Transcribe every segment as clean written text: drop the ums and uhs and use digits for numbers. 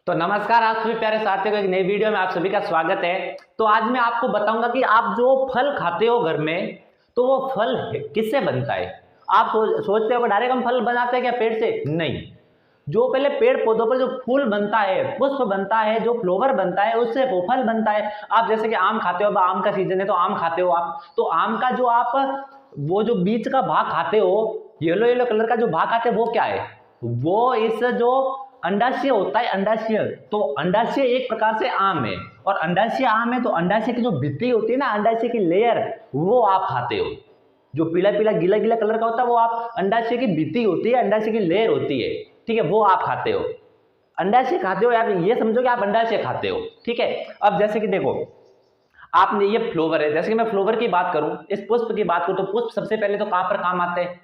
तो नमस्कार, आप सभी प्यारे साथियों को एक नई वीडियो में आप सभी का स्वागत है। तो आज मैं आपको बताऊंगा कि आप जो फल खाते हो घर में, तो वो फल किससे बनता है। आप सोचते हो कि डायरेक्ट हम फल बनाते हैं क्या पेड़ से? नहीं। जो पहले पेड़ पौधों पर जो फूल बनता है, पुष्प बनता है, जो फ्लावर बनता है, उससे वो फल बनता है। आप जैसे कि आम खाते हो, अब आम का सीजन है तो आम खाते हो आप, तो आम का जो आप वो जो बीच का भाग खाते हो, येलो येलो कलर का जो भाग खाते हो, वो क्या है? वो इस जो अंडाशय होता है, अंडाशय, तो अंडाशय एक प्रकार से आम है, और अंडाशय आम है तो अंडाशय की जो भित्ति होती है ना, अंडाशय की लेयर, वो आप खाते हो। जो पीला पीला गीला गीला कलर का होता है वो आप अंडाशय की भित्ति होती है, अंडाशय की लेयर होती है, ठीक है, वो आप खाते हो। अंडाशय खाते हो, आप ये समझो कि आप अंडाशय खाते हो, ठीक है। अब जैसे कि देखो, आपने ये फ्लावर है, जैसे कि मैं फ्लावर की बात करूं, इस पुष्प की बात करूं, तो पुष्प सबसे पहले तो कहां पर काम आते हैं,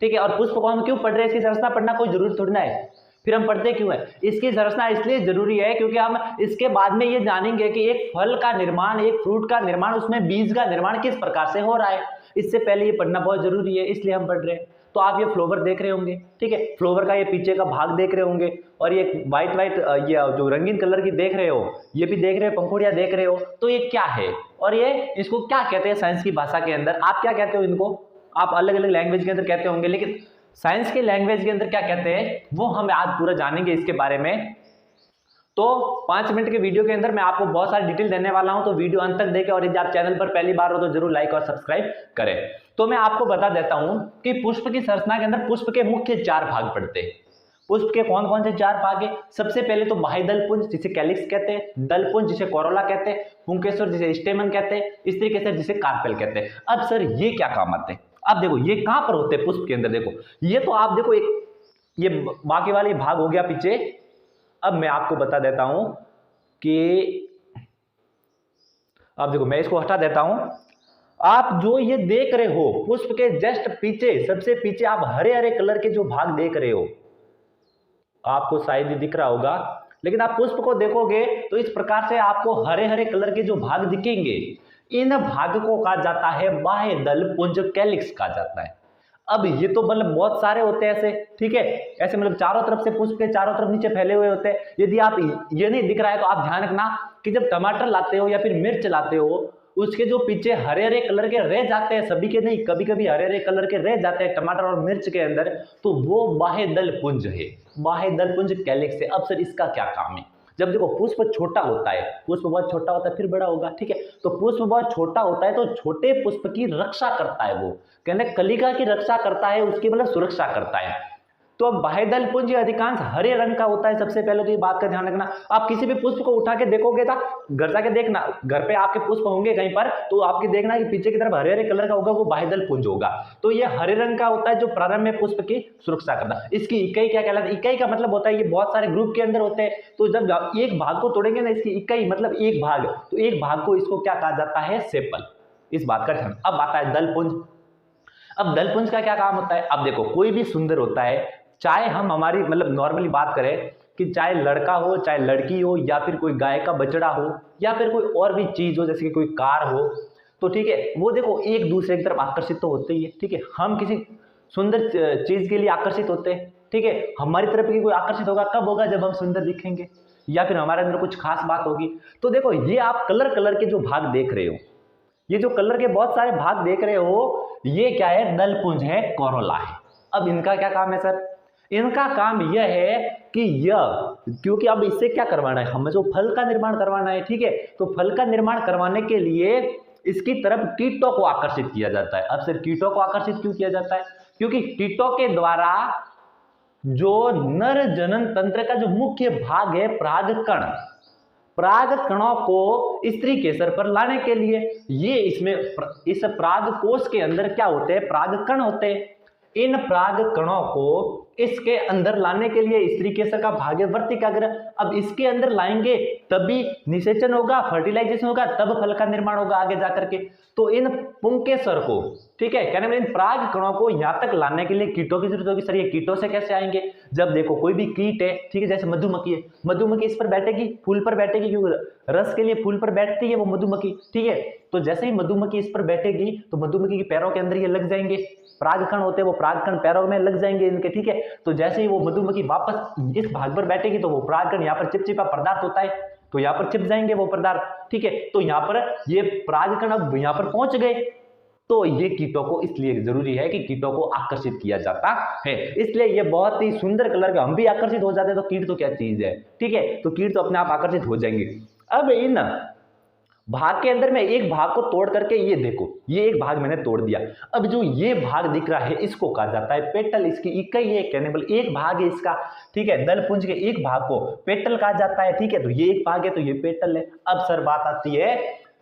ठीक है। और पुष्प को हम क्यों पढ़ रहे हैं, इसकी संरचना पढ़ना कोई जरूरी थोड़ी ना है। फिर हम पढ़ते क्यों है? इसकी संरचना इसलिए जरूरी है क्योंकि हम इसके बाद में ये जानेंगे कि एक फल का निर्माण, एक फ्रूट का निर्माण, उसमें बीज का निर्माण किस प्रकार से हो रहा है। इससे पहले ये पढ़ना बहुत जरूरी है, इसलिए हम पढ़ रहे हैं। तो आप ये फ्लावर देख रहे होंगे, ठीक है, फ्लावर का ये पीछे का भाग देख रहे होंगे, और ये व्हाइट व्हाइट ये जो रंगीन कलर की देख रहे हो, ये भी देख रहे हो, पंखुड़ियां देख रहे हो, तो ये क्या है और ये इसको क्या कहते हैं साइंस की भाषा के अंदर? आप क्या कहते हो इनको? आप अलग अलग लैंग्वेज के अंदर कहते होंगे, लेकिन साइंस की लैंग्वेज के अंदर क्या कहते हैं वो हम आज पूरा जानेंगे इसके बारे में। तो 5 मिनट के वीडियो के अंदर मैं आपको बहुत सारी डिटेल देने वाला हूं, तो वीडियो अंत तक देखें, और यदि आप चैनल पर पहली बार हो तो जरूर लाइक और सब्सक्राइब करें। तो मैं आपको बता देता हूं कि पुष्प की संरचना के अंदर पुष्प के मुख्य 4 भाग पड़ते हैं। पुष्प के कौन कौन से 4 भाग है? सबसे पहले तो बाह्य दलपुंज जिसे कैलिक्स कहते हैं, दलपुंज जिसे कोरोला कहते हैं, पुंकेसर जिसे स्टेमन कहते हैं, इस तरीके से जिसे कार्पेल कहते हैं। अब सर ये क्या काम आते हैं? अब देखो ये कहां पर होते हैं पुष्प के अंदर, देखो ये तो आप देखो एक ये बाकी वाली भाग हो गया पीछे। अब मैं आपको बता देता हूं कि अब देखो मैं इसको हटा देता हूं। आप जो ये देख रहे हो पुष्प के जस्ट पीछे, सबसे पीछे आप हरे हरे कलर के जो भाग देख रहे हो, आपको शायद ही दिख रहा होगा, लेकिन आप पुष्प को देखोगे तो इस प्रकार से आपको हरे हरे कलर के जो भाग दिखेंगे, इन भाग को कहा जाता है बाह्य दल पुंज, कैलिक्स कहा जाता है। अब ये तो मतलब बहुत सारे होते हैं ऐसे, ठीक है, ऐसे मतलब चारों तरफ से पुष्प के चारों तरफ नीचे फैले हुए होते हैं। यदि आप ये नहीं दिख रहा है तो आप ध्यान रखना कि जब टमाटर लाते हो या फिर मिर्च लाते हो, उसके जो पीछे हरे हरे कलर के रह जाते हैं, सभी के नहीं, कभी कभी हरे हरे कलर के रह जाते हैं टमाटर और मिर्च के अंदर, तो वो बाह्य दल पुंज है, बाह्य दल पुंज कैलिक्स है। अब सर इसका क्या काम है? जब देखो पुष्प छोटा होता है, पुष्प बहुत छोटा होता है फिर बड़ा होगा, ठीक है, तो पुष्प बहुत छोटा होता है तो छोटे पुष्प की रक्षा करता है, वो कहने कलिका की रक्षा करता है, उसकी मतलब सुरक्षा करता है। तो अब बाह्य दल पुंज अधिकांश हरे रंग का होता है। सबसे पहले तो ये बात का ध्यान रखना, आप किसी भी पुष्प को उठा के देखोगे ना, घर जाके देखना, घर पे आपके पुष्प होंगे कहीं पर, तो आपकी देखना कि पीछे की तरफ हरे हरे कलर का होगा, वो बाह्य दल पुंज होगा। तो ये हरे रंग का होता है जो प्रारंभ में पुष्प की सुरक्षा करता है। इसकी इकाई क्या कहलाती है? इकाई का मतलब होता है ये बहुत सारे ग्रुप के अंदर होते हैं, तो जब एक भाग को तोड़ेंगे ना, इसकी इकाई मतलब एक भाग, तो एक भाग को इसको क्या कहा जाता है? सेपल। इस बात का ध्यान। अब आता है दलपुंज। अब दलपुंज का क्या काम होता है? अब देखो कोई भी सुंदर होता है, चाहे हम हमारी मतलब नॉर्मली बात करें कि चाहे लड़का हो चाहे लड़की हो, या फिर कोई गाय का बछड़ा हो, या फिर कोई और भी चीज हो जैसे कि कोई कार हो, तो ठीक है, वो देखो एक दूसरे की तरफ आकर्षित तो होते ही है, ठीक है, हम किसी सुंदर चीज के लिए आकर्षित होते हैं, ठीक है, हमारी तरफ की कोई आकर्षित होगा कब होगा? जब हम सुंदर दिखेंगे या फिर हमारे अंदर कुछ खास बात होगी। तो देखो ये आप कलर कलर के जो भाग देख रहे हो, ये जो कलर के बहुत सारे भाग देख रहे हो, ये क्या है? दलपुंज है, कोरोला है। अब इनका क्या काम है सर? इनका काम यह है कि क्योंकि अब इससे क्या करवाना है, हमें जो फल का निर्माण करवाना है, ठीक है, तो फल का निर्माण करवाने के लिए इसकी तरफ कीटों को आकर्षित किया जाता है। अब सर कीटों को आकर्षित क्यों किया जाता है? क्योंकि कीटों के द्वारा जो नर जनन तंत्र का जो मुख्य भाग है परागकण, पराग कणों को स्त्री केसर पर लाने के लिए, ये इसमें इस पराग कोश के अंदर क्या होते हैं? पराग कण होते हैं। इन पराग कणों को इसके अंदर लाने के लिए स्त्री केसर का भाग्यवर्तिकाग्र, अब इसके अंदर लाएंगे तभी निषेचन होगा, फर्टिलाइजेशन होगा, तब फल का निर्माण होगा आगे जाकर के। तो इन पुंकेसर को, ठीक है, कहने में इन पराग कणों को यहाँ तक लाने के लिए कीटों की जरूरत होगी। सर ये कीटों से कैसे आएंगे? जब देखो कोई भी कीट है, ठीक है, जैसे मधुमक्खी है, मधुमक्खी इस पर बैठेगी, फूल पर बैठेगी, क्योंकि रस के लिए फूल पर बैठती है वो मधुमक्खी, ठीक है। तो जैसे ही मधुमक्खी इस पर बैठेगी तो मधुमक्खी के पैरों के अंदर ये लग जाएंगे, परागकण होते हैं वो परागकण पैरों में लग जाएंगे इनके, ठीक है। तो जैसे ही वो मधुमक्खी वापस इस भाग पर बैठेगी तो वो परागकण यहाँ पर चिपचिपा पदार्थ होता है तो यहाँ पर चिप जाएंगे वो पदार्थ, ठीक है। तो यहाँ पर ये परागकण अब यहाँ पर पहुंच गए, तो ये कीटों को इसलिए जरूरी है कि कीटों को आकर्षित किया जाता है, इसलिए ये बहुत ही सुंदर कलर का, हम भी आकर्षित हो जाते हैं तो कीट तो क्या चीज है, ठीक है। तो कीट तो अपने आप आकर्षित हो जाएंगे। अब इन भाग के अंदर में एक भाग को तोड़ करके ये देखो, ये एक भाग मैंने तोड़ दिया। अब जो ये भाग दिख रहा है इसको कहा जाता है पेटल, इसकी इकाई है कैनिबल, एक भाग है इसका, ठीक है। दल पुंज के एक भाग को पेटल कहा जाता है, ठीक है। तो ये एक भाग है तो ये पेटल है। अब सर बात आती है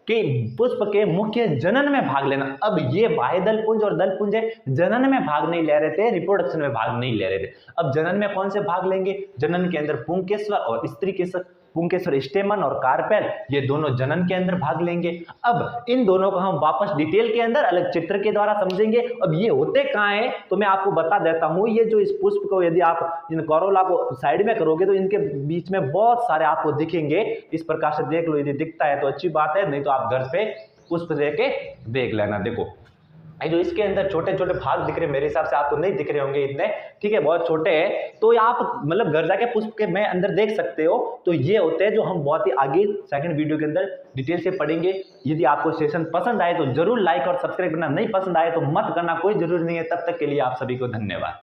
कि पुष्प के मुख्य जनन में भाग लेना। अब ये बाह्य दल पुंज और दल पुंज है, जनन में भाग नहीं ले रहे थे, रिप्रोडक्शन में भाग नहीं ले रहे थे। अब जनन में कौन से भाग लेंगे? जनन के अंदर पुंकेसर और स्त्री केसर, पुंकेसर स्टेमन और कार्पेल, ये दोनों जनन के अंदर भाग लेंगे। अब इन दोनों को हम वापस डिटेल के अंदर अलग चित्र के द्वारा समझेंगे। अब ये होते कहाँ हैं तो मैं आपको बता देता हूँ। ये जो इस पुष्प को यदि आप इन करोला को साइड में करोगे तो इनके बीच में बहुत सारे आपको दिखेंगे, इस प्रकार से देख लो, यदि दिखता है तो अच्छी बात है, नहीं तो आप घर पे पुष्प लेके देख लेना। देखो जो इसके अंदर छोटे छोटे भाग दिख रहे, मेरे हिसाब से आपको नहीं दिख रहे होंगे इतने, ठीक है, बहुत छोटे हैं, तो आप मतलब घर जाके पुष्प के में अंदर देख सकते हो। तो ये होते हैं जो हम बहुत ही आगे सेकंड वीडियो के अंदर डिटेल से पढ़ेंगे। यदि आपको सेशन पसंद आए तो जरूर लाइक और सब्सक्राइब करना, नहीं पसंद आए तो मत करना, कोई जरूरी नहीं है। तब तक के लिए आप सभी को धन्यवाद।